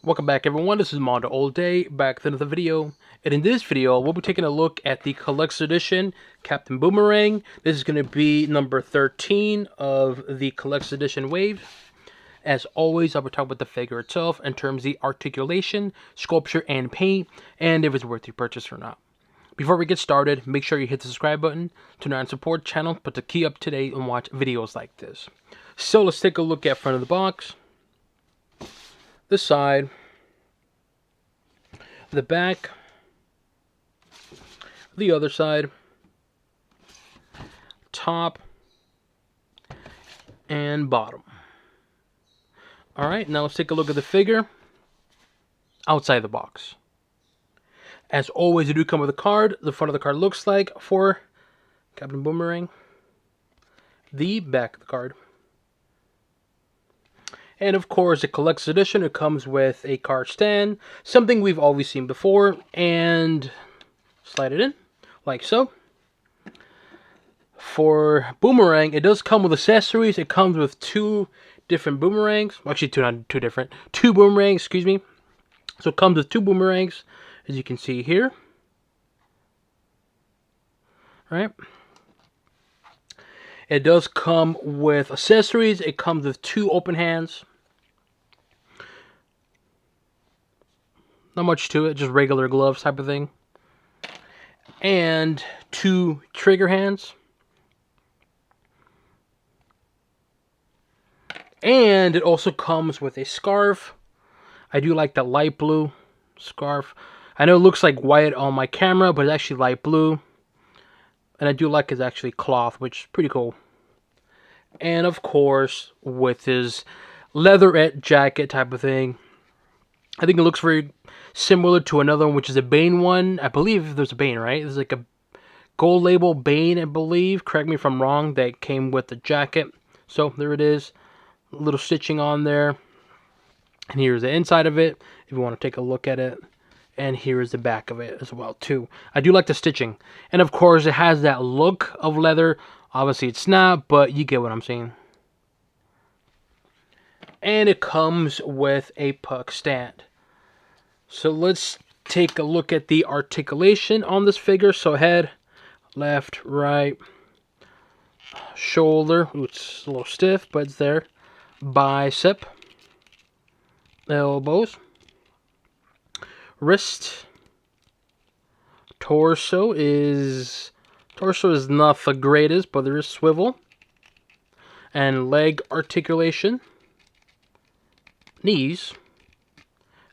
Welcome back everyone, this is Mondo All Day, back with another video. And in this video, we'll be taking a look at the Collector's Edition Captain Boomerang. This is going to be number 13 of the Collector's Edition wave. As always, I'll be talking about the figure itself in terms of the articulation, sculpture, and paint, and if it's worth your purchase or not. Before we get started, make sure you hit the subscribe button to not support the channel, but to keep up to date and watch videos like this. So let's take a look at front of the box. This side, the back, the other side, top, and bottom. Alright, now let's take a look at the figure outside the box. As always, you do come with a card. The front of the card looks like for Captain Boomerang. The back of the card. And of course, the Collector's Edition, it comes with a card stand, something we've always seen before, and slide it in, like so. For Boomerang, it does come with accessories. It comes with two different boomerangs. Well, actually, two boomerangs, excuse me. So it comes with two boomerangs, as you can see here. Right. It does come with accessories. It comes with two open hands. Not much to it, just regular gloves type of thing. And two trigger hands. And it also comes with a scarf. I do like that light blue scarf. I know it looks like white on my camera, but it's actually light blue. And I do like it's actually cloth, which is pretty cool. And of course, with his leatherette jacket type of thing. I think it looks very similar to another one, which is a Bane one. I believe there's a Bane, right? There's like a gold label Bane, I believe. Correct me if I'm wrong. That came with the jacket. So there it is. A little stitching on there. And here's the inside of it, if you want to take a look at it. And here is the back of it as well, too. I do like the stitching. And of course, it has that look of leather. Obviously, it's not, but you get what I'm saying. And it comes with a puck stand. So let's take a look at the articulation on this figure. So head, left, right, shoulder. Ooh, it's a little stiff, but it's there. Bicep, elbows, wrist, torso is not the greatest, but there is swivel, and leg articulation, knees,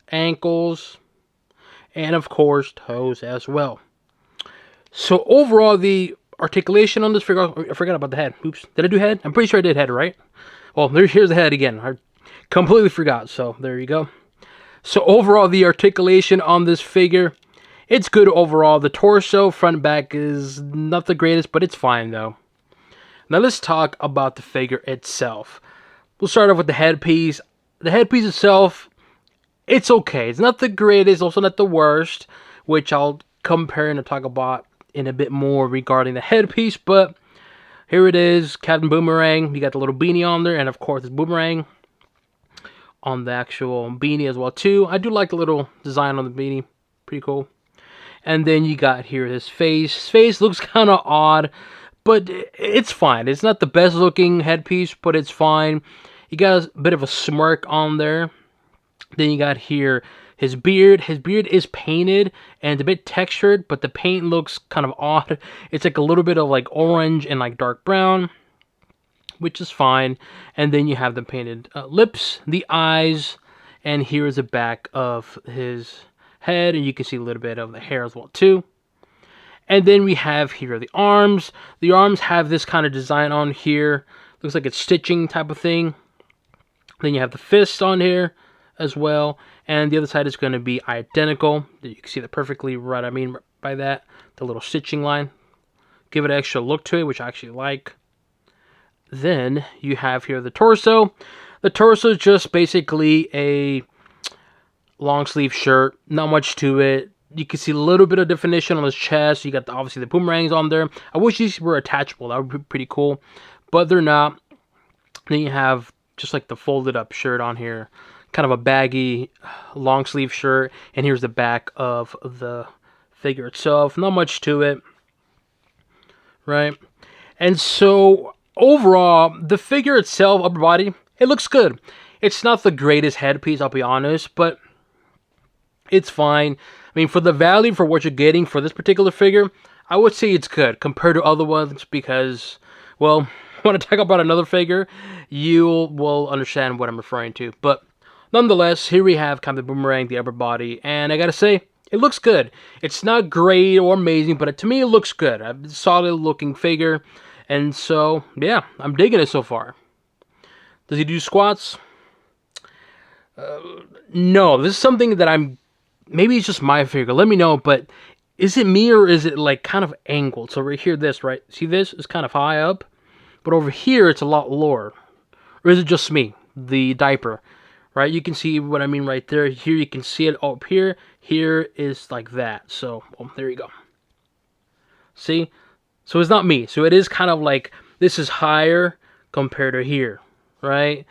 ankles, and of course toes as well. So overall, the articulation on this figure, I forgot about the head. Oops, did I do head? I'm pretty sure I did head, right? Well, here's the head again. I completely forgot, so there you go. So overall, the articulation on this figure, it's good overall. The torso, front and back is not the greatest, but it's fine though. Now let's talk about the figure itself. We'll start off with the headpiece. The headpiece itself, it's okay. It's not the greatest, also not the worst, which I'll compare and talk about in a bit more regarding the headpiece, but here it is, Captain Boomerang. You got the little beanie on there, and of course it's Boomerang on the actual beanie as well too. I do like the little design on the beanie, pretty cool. And then you got here his face. His face looks kind of odd, but it's fine. It's not the best looking headpiece, but it's fine. You got a bit of a smirk on there. Then you got here his beard. His beard is painted and it's a bit textured, but the paint looks kind of odd. It's like a little bit of like orange and like dark brown, which is fine. And then you have the painted lips, the eyes, and here is the back of his head, and you can see a little bit of the hair as well too. And then we have here the arms. The arms have this kind of design on here. Looks like it's stitching type of thing. Then you have the fist on here as well, and the other side is going to be identical. You can see that perfectly right. I mean by that, the little stitching line. Give it an extra look to it, which I actually like. Then you have here the torso. The torso is just basically a long sleeve shirt. Not much to it. You can see a little bit of definition on his chest. You got obviously the boomerangs on there. I wish these were attachable. That would be pretty cool, but they're not. Then you have just like the folded up shirt on here. kind of a baggy long sleeve shirt, and here's the back of the figure itself. Not much to it, right? And so overall, the figure itself, upper body, it looks good. It's not the greatest headpiece, I'll be honest, but it's fine. I mean, for the value for what you're getting for this particular figure, I would say it's good compared to other ones because, well, when I talk about another figure, you will understand what I'm referring to. But nonetheless, here we have kind of the Boomerang, the upper body, and I gotta say, it looks good. It's not great or amazing, but to me, it looks good. A solid looking figure, and so, yeah, I'm digging it so far. Does he do squats? No, this is something that maybe it's just my figure. Let me know, but is it me or is it like kind of angled? So right here, this, right? See this is kind of high up, but over here, it's a lot lower. Or is it just me? The diaper, right? You can see what I mean right there. Here you can see it up here. Here is like that. So, well, there you go. See? So it's not me. So it is kind of like, this is higher compared to here, right?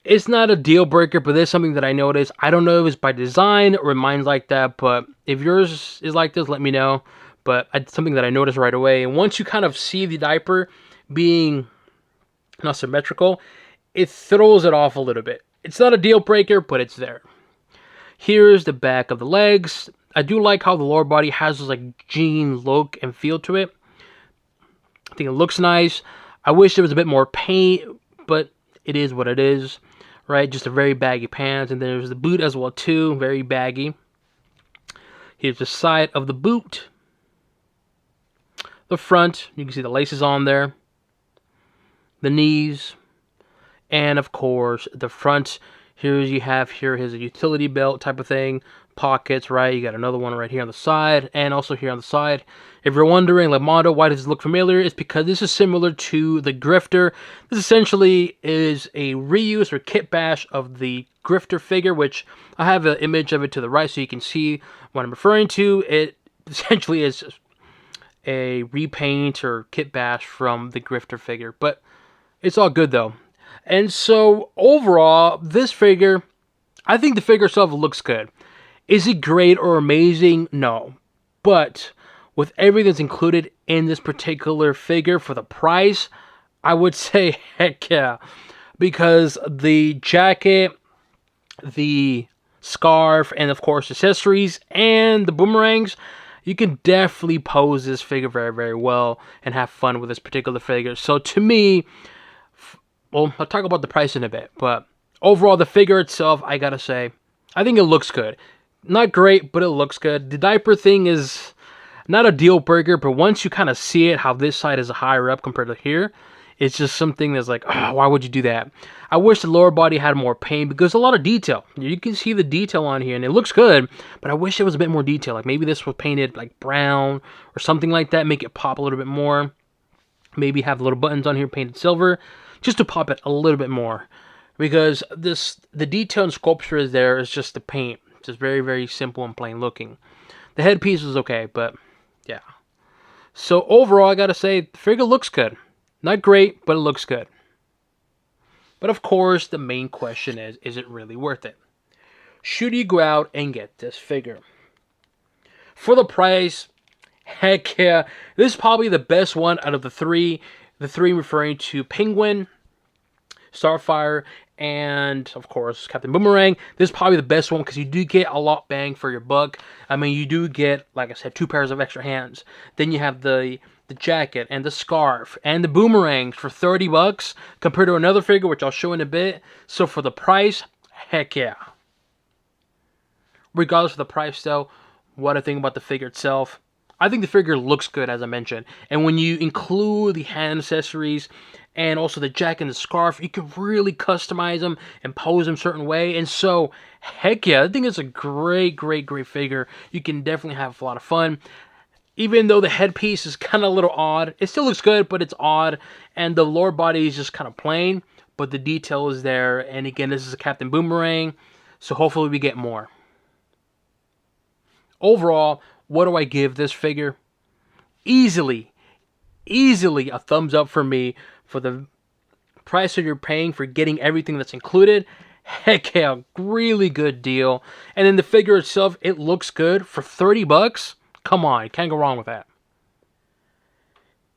It's not a deal breaker, but there's something that I noticed. I don't know if it's by design or mine's like that, but if yours is like this, let me know. But it's something that I noticed right away. And once you kind of see the diaper being not symmetrical, it throws it off a little bit. It's not a deal breaker, but it's there. Here's the back of the legs. I do like how the lower body has this like jean look and feel to it. I think it looks nice. I wish there was a bit more paint, but it is what it is, right? Just a very baggy pants, and there's the boot as well too, very baggy. Here's the side of the boot. The front, you can see the laces on there. The knees, and of course the front. Here you have here's a utility belt type of thing, pockets, right? You got another one right here on the side, and also here on the side. If you're wondering, like, Mondo, why does this look familiar? It's because this is similar to the Grifter. This essentially is a reuse or kit bash of the Grifter figure, which I have an image of it to the right so you can see what I'm referring to. It essentially is a repaint or kit bash from the Grifter figure, but it's all good though. And so overall, this figure, I think the figure itself looks good. Is it great or amazing? No. But with everything that's included in this particular figure for the price, I would say heck yeah. Because the jacket, the scarf, and of course accessories, and the boomerangs, you can definitely pose this figure very, very well and have fun with this particular figure. So to me, well, I'll talk about the price in a bit, but overall, the figure itself, I gotta say, I think it looks good. Not great, but it looks good. The diaper thing is not a deal breaker, but once you kind of see it, how this side is higher up compared to here, it's just something that's like, oh, why would you do that? I wish the lower body had more paint because a lot of detail. You can see the detail on here, and it looks good, but I wish there was a bit more detail. Like maybe this was painted like brown or something like that, make it pop a little bit more. Maybe have little buttons on here painted silver, just to pop it a little bit more. Because the detail and sculpture is there, it's just the paint. It's just very, very simple and plain looking. The headpiece is okay, but yeah. So overall, I gotta say, the figure looks good. Not great, but it looks good. But of course, the main question is it really worth it? Should you go out and get this figure? For the price, heck yeah. This is probably the best one out of the three. The three referring to Penguin, Starfire, and of course Captain Boomerang. This is probably the best one because you do get a lot bang for your buck. I mean, you do get, like I said, 2 pairs of extra hands. Then you have the jacket and the scarf and the boomerangs for $30 compared to another figure, which I'll show in a bit. So for the price, heck yeah. Regardless of the price though, what I think about the figure itself, I think the figure looks good, as I mentioned. And when you include the hand accessories and also the jacket and the scarf, you can really customize them and pose them a certain way. And so, heck yeah, I think it's a great, great, great figure. You can definitely have a lot of fun. Even though the headpiece is kind of a little odd, it still looks good, but it's odd. And the lower body is just kind of plain, but the detail is there. And again, this is a Captain Boomerang, so hopefully we get more. Overall, what do I give this figure? Easily a thumbs up for me for the price that you're paying for getting everything that's included. Heck yeah, really good deal. And then the figure itself, it looks good for 30 bucks. Come on, you can't go wrong with that.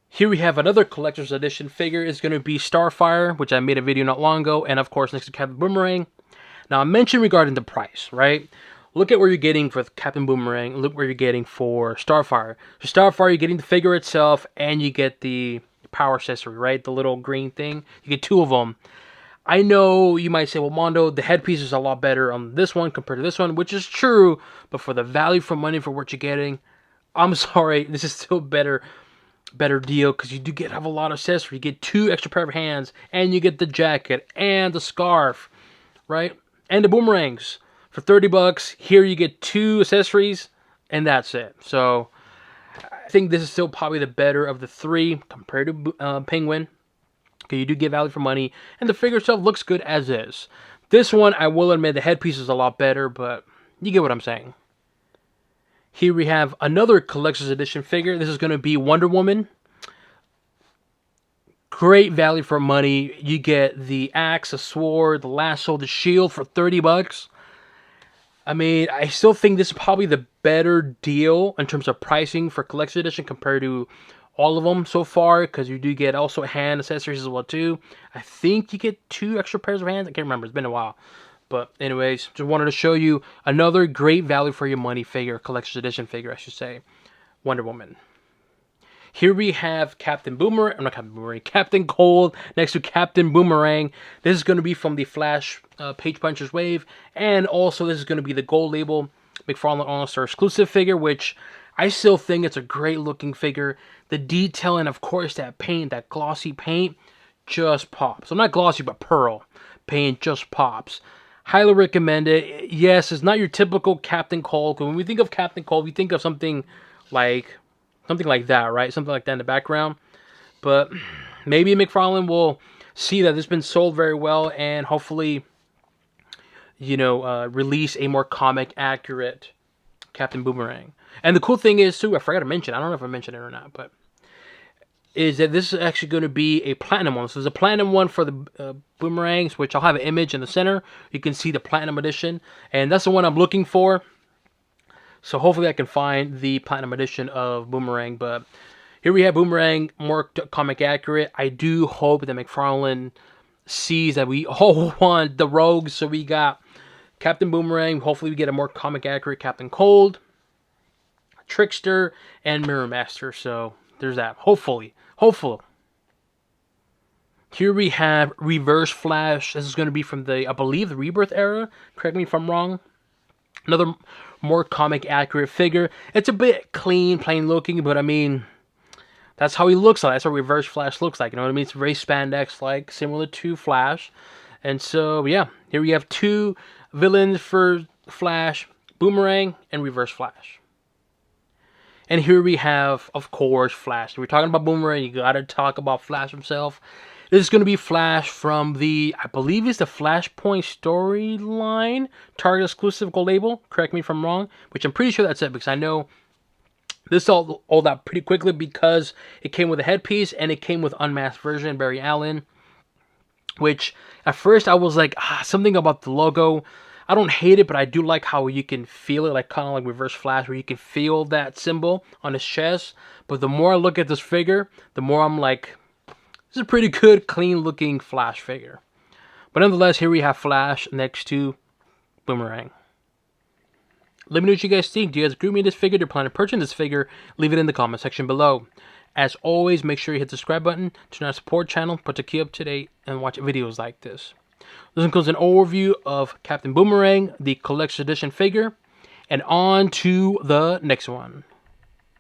Here we have another collector's edition figure. It's going to be Starfire, which I made a video not long ago. And of course, next to Captain Boomerang. Now, I mentioned regarding the price, right? Look at where you're getting for Captain Boomerang. Look where you're getting for Starfire. For Starfire, you're getting the figure itself, and you get the power accessory, right? The little green thing. You get two of them. I know you might say, well, Mondo, the headpiece is a lot better on this one compared to this one, which is true. But for the value for money for what you're getting, I'm sorry, this is still better deal, because you do have a lot of accessories. You get 2 extra pair of hands, and you get the jacket and the scarf, right? And the boomerangs. For 30 bucks, here you get 2 accessories, and that's it. So, I think this is still probably the better of the 3 compared to Penguin. Okay, you do get value for money, and the figure itself looks good as is. This one, I will admit, the headpiece is a lot better, but you get what I'm saying. Here we have another collector's edition figure. This is going to be Wonder Woman. Great value for money. You get the axe, the sword, the lasso, the shield for 30 bucks. I mean, I still think this is probably the better deal in terms of pricing for collector's edition compared to all of them so far, because you do get also hand accessories as well too. I think you get 2 extra pairs of hands. I can't remember. It's been a while. But anyways, just wanted to show you another great value for your money figure, collector's edition figure, I should say. Wonder Woman. Here we have Captain Boomerang, not Captain Boomerang, Captain Cold next to Captain Boomerang. This is going to be from the Flash Page Punchers Wave. And also this is going to be the gold label McFarlane All-Star exclusive figure, which I still think it's a great looking figure. The detail and of course that paint, that glossy paint, just pops. So not glossy, but pearl paint just pops. Highly recommend it. Yes, it's not your typical Captain Cold. When we think of Captain Cold, we think of something like that, right? Something like that in the background. But maybe McFarlane will see that it's been sold very well and hopefully, you know, release a more comic accurate Captain Boomerang. And the cool thing is too, I forgot to mention, I don't know if I mentioned it or not, but is that this is actually going to be a platinum one. So there's a platinum one for the boomerangs, which I'll have an image in the center. You can see the platinum edition, and that's the one I'm looking for. So hopefully I can find the platinum edition of Boomerang. But here we have Boomerang, more comic accurate. I do hope that McFarlane sees that we all want the rogues. So we got Captain Boomerang. Hopefully we get a more comic accurate Captain Cold, Trickster, and Mirror Master. So there's that. Hopefully. Here we have Reverse Flash. This is going to be from the, I believe, the Rebirth era. Correct me if I'm wrong. Another more comic accurate figure. It's a bit clean, plain looking, but I mean, that's how he looks like. That's what Reverse Flash looks like. You know what I mean? It's very spandex-like, similar to Flash. And so, yeah, here we have 2 villains for Flash, Boomerang, and Reverse Flash. And here we have, of course, Flash. If we're talking about Boomerang, you gotta talk about Flash himself. This is going to be Flash from the, I believe it's the Flashpoint storyline, Target exclusive gold label. Correct me if I'm wrong, which I'm pretty sure that's it, because I know this sold out pretty quickly because it came with a headpiece and it came with unmasked version, Barry Allen. Which at first I was like, something about the logo. I don't hate it, but I do like how you can feel it, like kind of like Reverse Flash, where you can feel that symbol on his chest. But the more I look at this figure, the more I'm like, this is a pretty good, clean-looking Flash figure. But nonetheless, here we have Flash next to Boomerang. Let me know what you guys think. Do you guys agree with me on this figure? Do you plan to purchase this figure? Leave it in the comment section below. As always, make sure you hit the subscribe button to not support channel, but to keep up to date and watch videos like this. This includes an overview of Captain Boomerang, the collector's edition figure, and on to the next one.